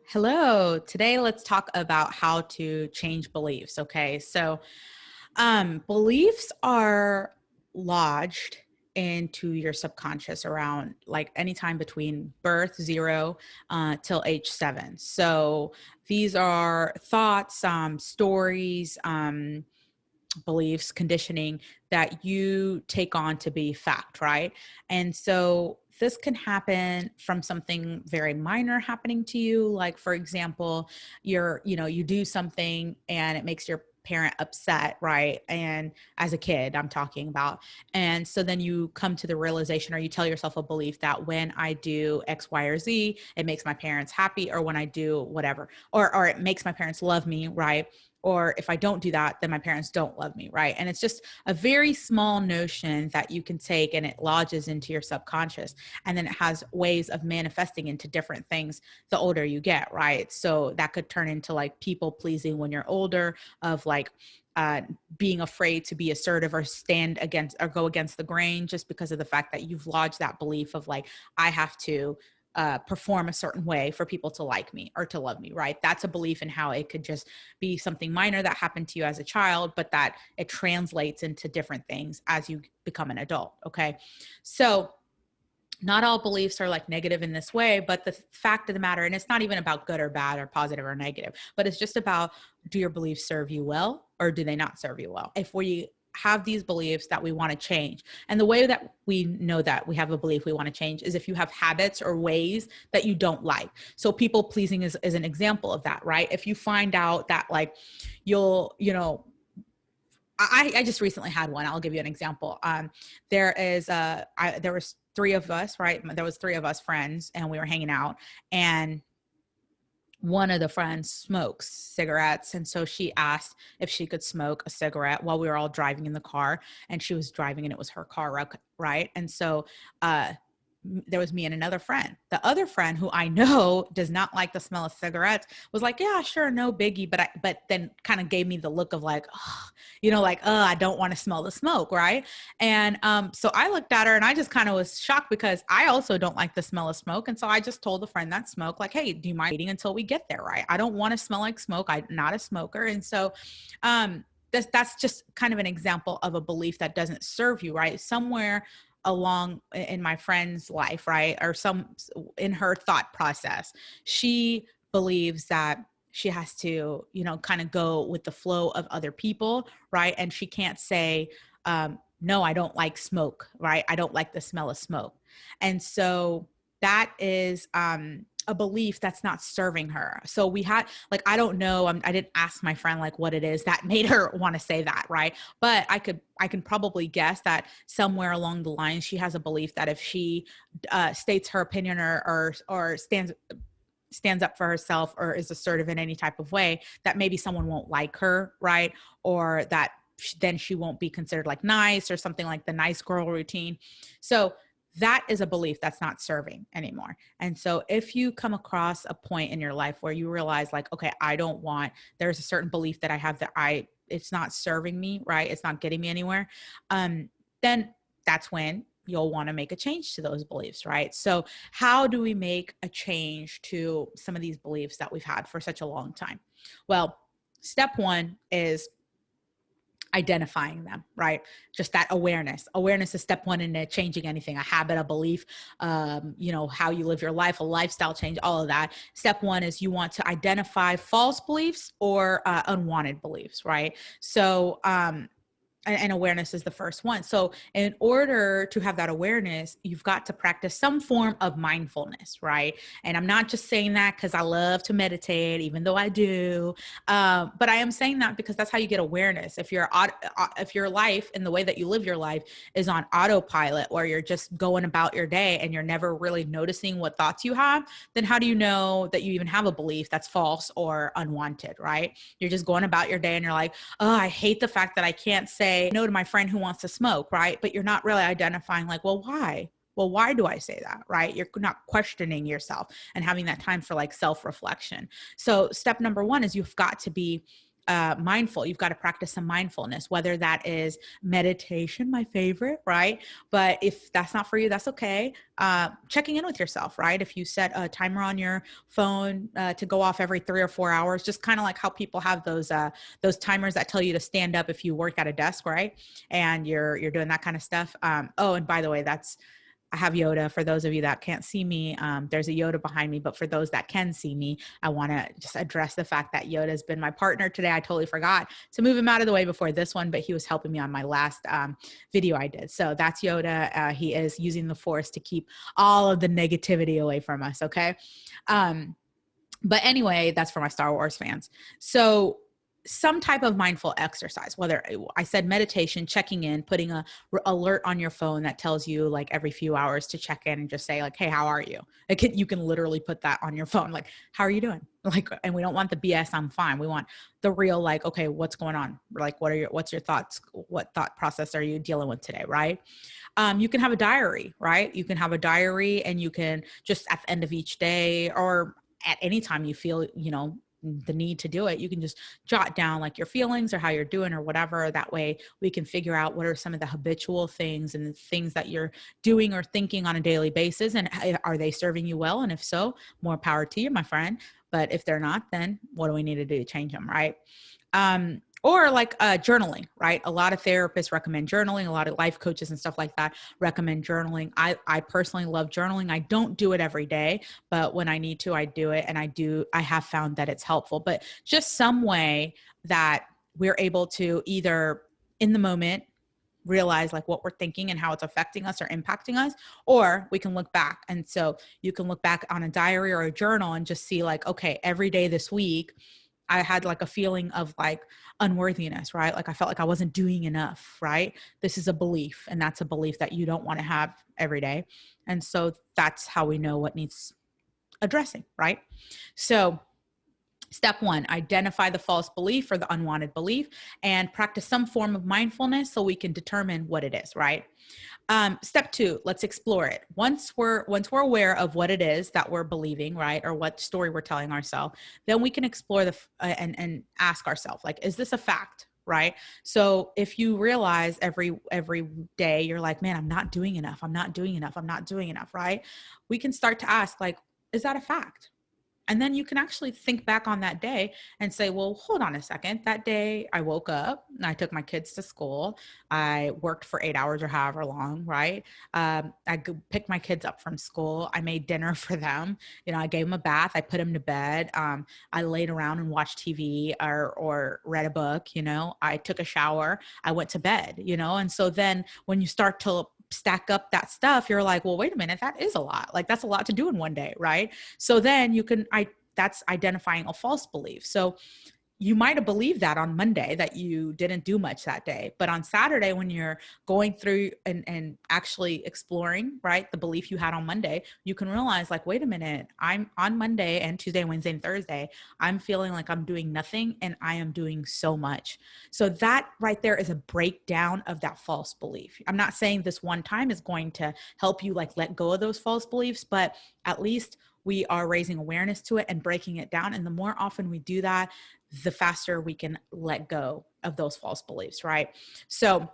Hello. Today, let's talk about how to change beliefs. Okay. Beliefs are lodged into your subconscious around like anytime between birth, zero, till age 7. So these are thoughts, stories, beliefs, conditioning that you take on to be fact, right? And so this can happen from something very minor happening to you. Like, for example, you do something and it makes your parent upset, right? And as a kid, I'm talking about. And so then you come to the realization, or you tell yourself a belief that when I do X, Y, or Z, it makes my parents happy, or when I do whatever, or it makes my parents love me, right? Or if I don't do that, then my parents don't love me, right? And it's just a very small notion that you can take and it lodges into your subconscious. And then it has ways of manifesting into different things the older you get, right? So that could turn into like people pleasing when you're older, of like being afraid to be assertive or stand against or go against the grain, just because of the fact that you've lodged that belief of like, I have to perform a certain way for people to like me or to love me, right? That's a belief in how it could just be something minor that happened to you as a child, but that it translates into different things as you become an adult. Okay. So not all beliefs are like negative in this way, but the fact of the matter, and it's not even about good or bad or positive or negative, but it's just about, do your beliefs serve you well or do they not serve you well? If we have these beliefs that we want to change, and the way that we know that we have a belief we want to change is if you have habits or ways that you don't like. So people pleasing is an example of that, right? If you find out that like I just recently had one. I'll give you an example. There was three of us, right? There was three of us friends, and we were hanging out, and one of the friends smokes cigarettes. And so she asked if she could smoke a cigarette while we were all driving in the car, and she was driving and it was her car, right? And so, there was me and another friend. The other friend, who I know does not like the smell of cigarettes, was like, yeah, sure, no biggie. But then kind of gave me the look of like, oh, I don't want to smell the smoke. Right. And so I looked at her and I just kind of was shocked, because I also don't like the smell of smoke. And so I just told the friend that smoked, like, hey, do you mind waiting until we get there? Right. I don't want to smell like smoke. I'm not a smoker. And so, that's just kind of an example of a belief that doesn't serve you, right? Somewhere along in my friend's life, right? Or some in her thought process, she believes that she has to, kind of go with the flow of other people, right? And she can't say, no, I don't like smoke, right? I don't like the smell of smoke. And so that is, a belief that's not serving her. So we had like, I don't know, I didn't ask my friend like what it is that made her want to say that, right? But I can probably guess that somewhere along the line she has a belief that if she states her opinion or stands up for herself or is assertive in any type of way, that maybe someone won't like her, right? Or that then she won't be considered like nice, or something like the nice girl routine. So that is a belief that's not serving anymore. And so if you come across a point in your life where you realize like, okay, there's a certain belief that I have that it's not serving me, right? It's not getting me anywhere. Then that's when you'll want to make a change to those beliefs, right? So how do we make a change to some of these beliefs that we've had for such a long time? Well, step one is identifying them, right? Just that awareness. Awareness is step one in changing anything, a habit, a belief, how you live your life, a lifestyle change, all of that. Step one is you want to identify false beliefs or unwanted beliefs, right? So, and awareness is the first one. So in order to have that awareness, you've got to practice some form of mindfulness, right? And I'm not just saying that because I love to meditate, even though I do. But I am saying that because that's how you get awareness. If your life and the way that you live your life is on autopilot, or you're just going about your day and you're never really noticing what thoughts you have, then how do you know that you even have a belief that's false or unwanted, right? You're just going about your day and you're like, oh, I hate the fact that I can't say no to my friend who wants to smoke, right? But you're not really identifying like, well, why? Well, why do I say that, right? You're not questioning yourself and having that time for like self-reflection. So step number one is you've got to be mindful. You've got to practice some mindfulness, whether that is meditation, my favorite, right? But if that's not for you, that's okay. Checking in with yourself, right? If you set a timer on your phone to go off every 3 or 4 hours, just kind of like how people have those timers that tell you to stand up if you work at a desk, right? And you're doing that kind of stuff. Oh, and by the way, I have Yoda. For those of you that can't see me, there's a Yoda behind me. But for those that can see me, I want to just address the fact that Yoda has been my partner today. I totally forgot to move him out of the way before this one, but he was helping me on my last video I did. So that's Yoda. He is using the Force to keep all of the negativity away from us. Okay. But anyway, that's for my Star Wars fans. So some type of mindful exercise, whether I said meditation, checking in, putting a alert on your phone that tells you like every few hours to check in and just say like, hey, how are you? You can literally put that on your phone. Like, how are you doing? Like, and we don't want the BS, I'm fine. We want the real, like, okay, what's going on? Like, what's your thoughts? What thought process are you dealing with today? Right. You can have a diary, right? You can have a diary and you can just at the end of each day or at any time you feel, the need to do it, you can just jot down like your feelings or how you're doing or whatever. That way we can figure out what are some of the habitual things and the things that you're doing or thinking on a daily basis. And are they serving you well? And if so, more power to you, my friend. But if they're not, then what do we need to do to change them? Right. Or like journaling, right? A lot of therapists recommend journaling. A lot of life coaches and stuff like that recommend journaling. I personally love journaling. I don't do it every day, but when I need to, I do it. And I have found that it's helpful, but just some way that we're able to either in the moment realize like what we're thinking and how it's affecting us or impacting us, or we can look back. And so you can look back on a diary or a journal and just see like, okay, every day this week, I had like a feeling of like unworthiness, right? Like I felt like I wasn't doing enough, right? This is a belief, and that's a belief that you don't want to have every day. And so that's how we know what needs addressing, right? So step 1, identify the false belief or the unwanted belief and practice some form of mindfulness so we can determine what it is, right? Step 2, let's explore it. Once we're aware of what it is that we're believing, right? Or what story we're telling ourselves, then we can explore and ask ourselves, like, is this a fact? Right? So if you realize every day you're like, man, I'm not doing enough. I'm not doing enough. I'm not doing enough. Right? We can start to ask like, is that a fact? And then you can actually think back on that day and say, well, hold on a second. That day I woke up and I took my kids to school. I worked for 8 hours or however long, right? I picked my kids up from school. I made dinner for them. I gave them a bath. I put them to bed. I laid around and watched TV or read a book. I took a shower. I went to bed, and so then when you start to stack up that stuff, you're like, well, wait a minute, that is a lot. Like that's a lot to do in one day, right? So then that's identifying a false belief. So you might have believed that on Monday that you didn't do much that day, but on Saturday when you're going through and actually exploring, right, the belief you had on Monday, you can realize like, wait a minute, I'm on Monday and Tuesday, Wednesday, and Thursday, I'm feeling like I'm doing nothing and I am doing so much. So that right there is a breakdown of that false belief. I'm not saying this one time is going to help you like let go of those false beliefs, but at least we are raising awareness to it and breaking it down. And the more often we do that, the faster we can let go of those false beliefs, right? So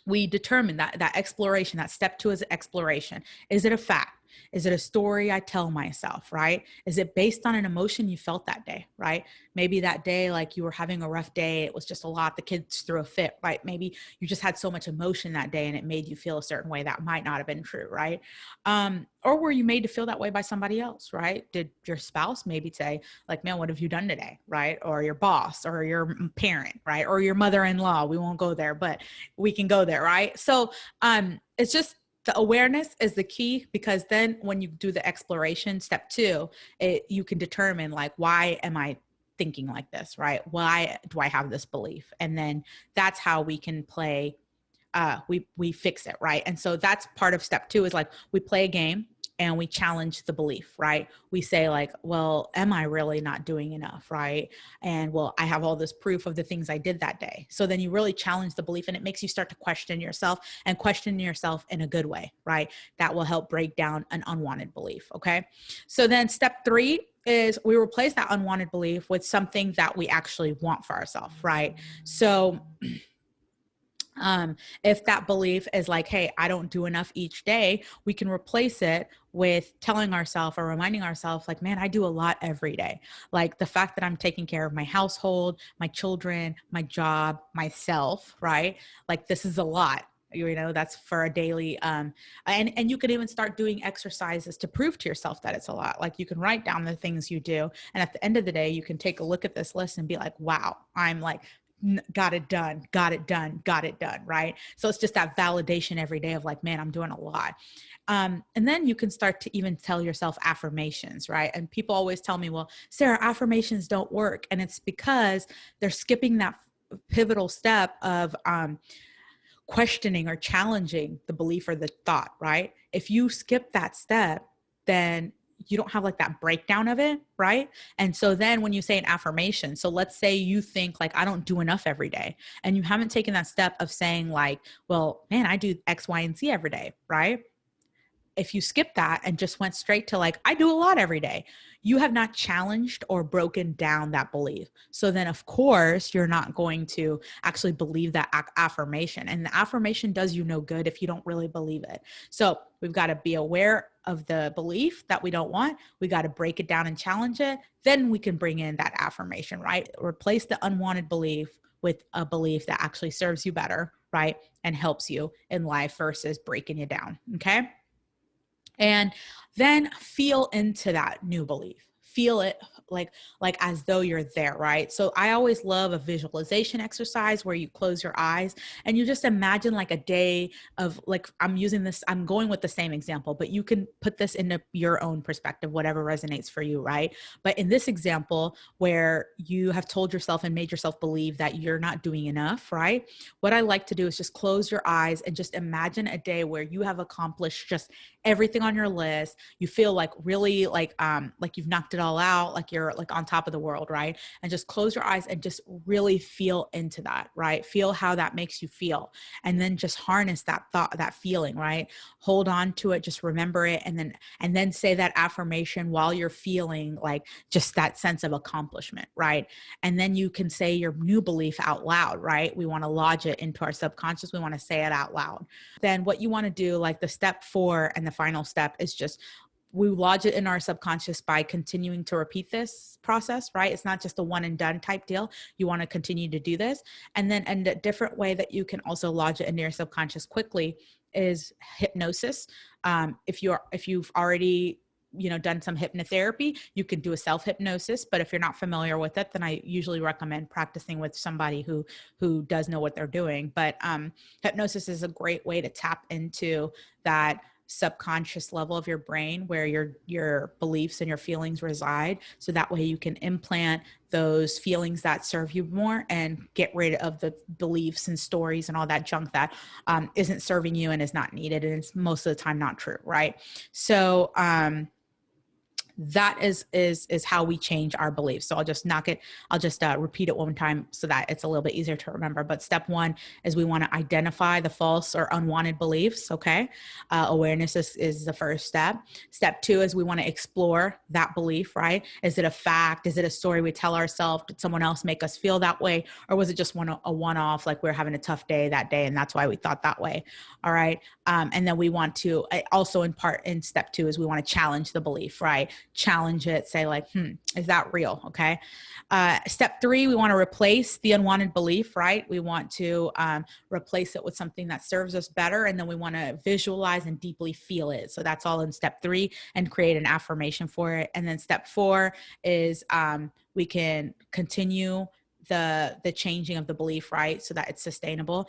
we determine that exploration, that step 2 is exploration. Is it a fact? Is it a story I tell myself, right? Is it based on an emotion you felt that day, right? Maybe that day, like you were having a rough day. It was just a lot. The kids threw a fit, right? Maybe you just had so much emotion that day and it made you feel a certain way that might not have been true, right? Or were you made to feel that way by somebody else, right? Did your spouse maybe say like, man, what have you done today, right? Or your boss or your parent, right? Or your mother-in-law. We won't go there, but we can go there, right? So it's just, the awareness is the key, because then when you do the exploration, step 2, you can determine like, why am I thinking like this, right? Why do I have this belief? And then that's how we can play we fix it, right? And so that's part of step 2 is like we play a game and we challenge the belief, right? We say like, well, am I really not doing enough, right? And well, I have all this proof of the things I did that day. So then you really challenge the belief, and it makes you start to question yourself, and question yourself in a good way, right? That will help break down an unwanted belief, okay? So then step 3 is we replace that unwanted belief with something that we actually want for ourselves, right? So if that belief is like, hey, I don't do enough each day, we can replace it with telling ourselves or reminding ourselves like, man, I do a lot every day. Like the fact that I'm taking care of my household, my children, my job, myself, right? Like this is a lot. You know, that's for a daily, and you can even start doing exercises to prove to yourself that it's a lot. Like you can write down the things you do. And at the end of the day, you can take a look at this list and be like, wow, I'm like, got it done, right? So it's just that validation every day of like, man, I'm doing a lot. And then you can start to even tell yourself affirmations, right? And people always tell me, well, Sarah, affirmations don't work. And it's because they're skipping that pivotal step of questioning or challenging the belief or the thought, right? If you skip that step, then you don't have like that breakdown of it, right? And so then when you say an affirmation, so let's say you think like, I don't do enough every day, and you haven't taken that step of saying like, well, man, I do X, Y, and Z every day, right? If you skip that and just went straight to like, I do a lot every day, you have not challenged or broken down that belief. So then of course, you're not going to actually believe that affirmation. And the affirmation does you no good if you don't really believe it. So we've got to be aware of the belief that we don't want. We got to break it down and challenge it. Then we can bring in that affirmation, right? Replace the unwanted belief with a belief that actually serves you better, right? And helps you in life versus breaking you down. Okay. And then feel into that new belief. Feel it like as though you're there, right? So I always love a visualization exercise where you close your eyes and you just imagine like a day of like, I'm going with the same example, but you can put this into your own perspective, whatever resonates for you, right? But in this example where you have told yourself and made yourself believe that you're not doing enough, right? What I like to do is just close your eyes and just imagine a day where you have accomplished just everything on your list. You feel like really like you've knocked it all out, like you're like on top of the world, right? And just close your eyes and just really feel into that, right? Feel how that makes you feel. And then just harness that thought, that feeling, right? Hold on to it, just remember it. And then say that affirmation while you're feeling like just that sense of accomplishment, right? And then you can say your new belief out loud, right? We want to lodge it into our subconscious. We want to say it out loud. Then what you want to do, like the step 4 and the final step, is just we lodge it in our subconscious by continuing to repeat this process, right? It's not just a one and done type deal. You want to continue to do this. And then a different way that you can also lodge it into your subconscious quickly is hypnosis. If you've already done some hypnotherapy, you could do a self-hypnosis. But if you're not familiar with it, then I usually recommend practicing with somebody who does know what they're doing. But hypnosis is a great way to tap into that subconscious level of your brain where your beliefs and your feelings reside. So that way you can implant those feelings that serve you more and get rid of the beliefs and stories and all that junk that isn't serving you and is not needed. And it's most of the time not true. Right. So, that is how we change our beliefs. So I'll just repeat it one time so that it's a little bit easier to remember. But step 1 is we want to identify the false or unwanted beliefs. Okay. Awareness is the first step. Step 2 is we want to explore that belief, right? Is it a fact? Is it a story we tell ourselves? Did someone else make us feel that way? Or was it just a one-off, like we're having a tough day that day and that's why we thought that way? All right. And then we want to also in step 2 is we want to challenge the belief, right? Challenge it, say like, is that real? Okay. Step 3, we want to replace the unwanted belief, right? We want to replace it with something that serves us better. And then we want to visualize and deeply feel it. So that's all in step 3, and create an affirmation for it. And then step 4 is we can continue the changing of the belief, right? So that it's sustainable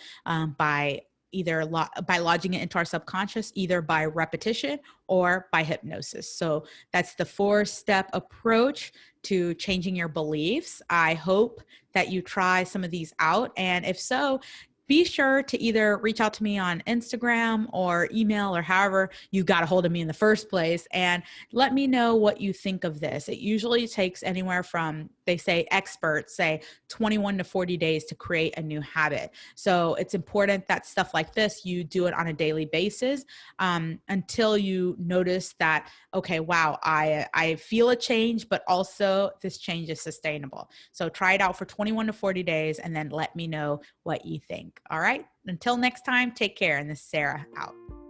by either by lodging it into our subconscious, either by repetition or by hypnosis. So that's the 4-step approach to changing your beliefs. I hope that you try some of these out. And if so, be sure to either reach out to me on Instagram or email or however you got a hold of me in the first place, and let me know what you think of this. It usually takes anywhere from, they say, experts say 21 to 40 days to create a new habit. So it's important that stuff like this, you do it on a daily basis until you notice that, okay, wow, I feel a change, but also this change is sustainable. So try it out for 21 to 40 days and then let me know what you think. All right. Until next time, take care. And this is Sarah out.